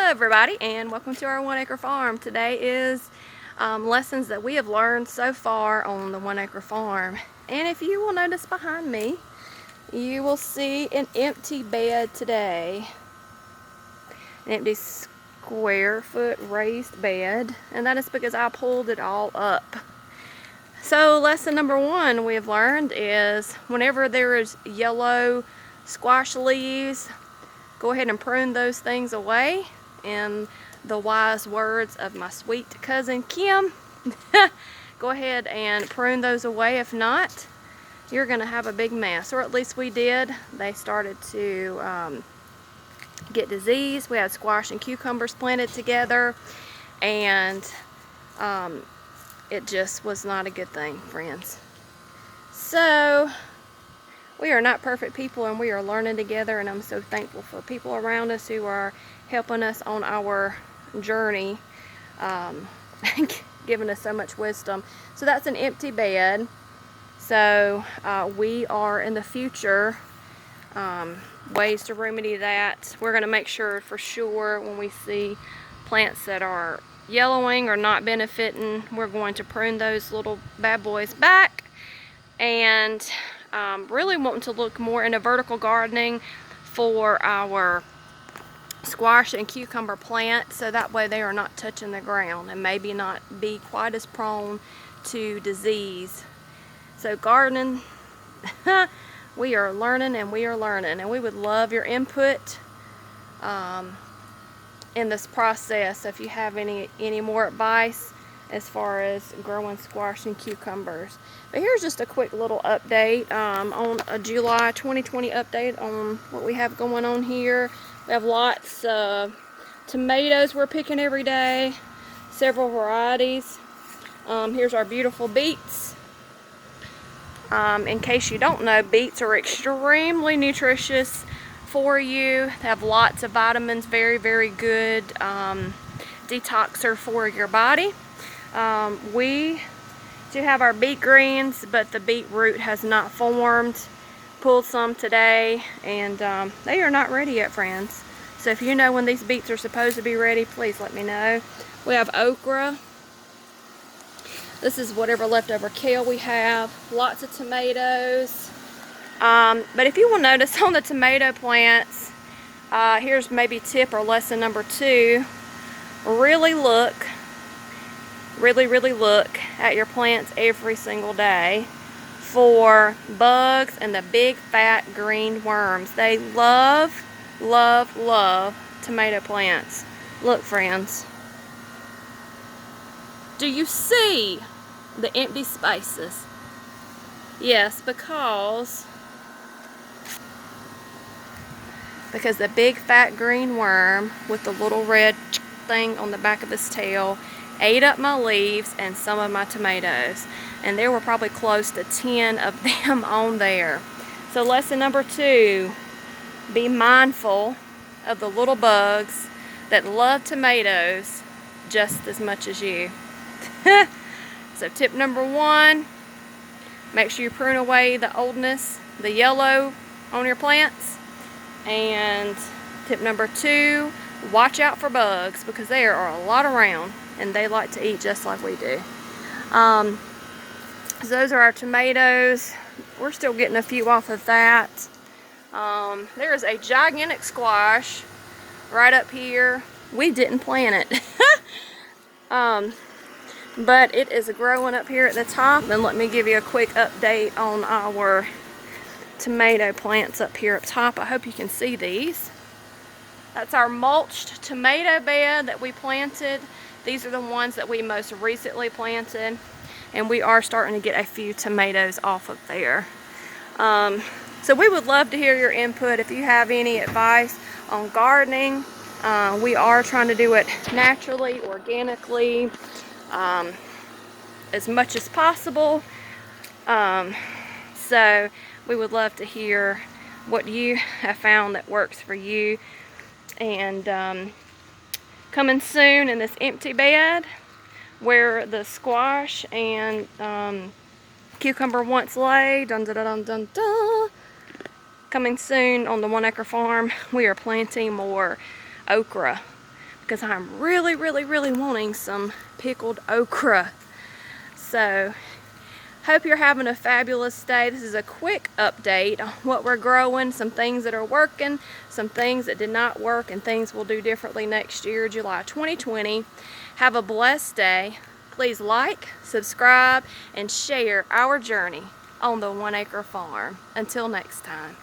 everybody, and welcome to our 1 acre farm. Today is lessons that we have learned so far on the 1 acre farm. And if you will notice behind me, you will see an empty bed today. An empty square foot raised bed, and that is because I pulled it all up. So lesson number 1 we have learned is whenever there is yellow squash leaves, go ahead and prune those things away. In the wise words of my sweet cousin Kim, go ahead and prune those away. If not, you're going to have a big mess, or at least we did. They started to get disease. We had squash and cucumbers planted together, and it just was not a good thing, friends. So we are not perfect people, and we are learning together, and I'm so thankful for people around us who are helping us on our journey, giving us so much wisdom. So that's an empty bed. So we are in the future ways to remedy that. We're going to make sure for sure when we see plants that are yellowing or not benefiting, we're going to prune those little bad boys back, and really wanting to look more into vertical gardening for our squash and cucumber plants, so that way they are not touching the ground and maybe not be quite as prone to disease. So gardening, we are learning, and we would love your input in this process. So if you have any more advice as far as growing squash and cucumbers. But here's just a quick little update on a July 2020 update on what we have going on here. We have lots of tomatoes we're picking every day, several varieties. Here's our beautiful beets. In case you don't know, beets are extremely nutritious for you. They have lots of vitamins, very, very good detoxer for your body. We do have our beet greens, but the beet root has not formed. Pulled some today, and they are not ready yet, friends. So if you know when these beets are supposed to be ready, please let me know. We have okra. This is whatever leftover kale we have. Lots of tomatoes. But if you will notice on the tomato plants, here's maybe tip or lesson number 2. Really look at your plants every single day for bugs and the big fat green worms. They love tomato plants. Look, friends, do you see the empty spaces? Yes, because the big fat green worm with the little red thing on the back of his tail ate up my leaves and some of my tomatoes, and there were probably close to 10 of them on there. So lesson number 2, be mindful of the little bugs that love tomatoes just as much as you. So tip number 1, make sure you prune away the oldness, the yellow on your plants. And tip number 2, watch out for bugs, because there are a lot around and they like to eat just like we do. So those are our tomatoes. We're still getting a few off of that. There is a gigantic squash right up here. We didn't plant it. But it is growing up here at the top. And let me give you a quick update on our tomato plants up here up top. I hope you can see these. That's our mulched tomato bed that we planted. These are the ones that we most recently planted, and we are starting to get a few tomatoes off of there. So we would love to hear your input. If you have any advice on gardening, we are trying to do it naturally, organically, as much as possible. So we would love to hear what you have found that works for you. And coming soon in this empty bed where the squash and cucumber once lay, dun, dun, dun, dun, dun. Coming soon on the 1 acre farm, we are planting more okra. because I'm really wanting some pickled okra. So hope you're having a fabulous day. This is a quick update on what we're growing, some things that are working, some things that did not work, and things we'll do differently next year, July 2020. Have a blessed day. Please like, subscribe, and share our journey on the 1 Acre Farm. Until next time.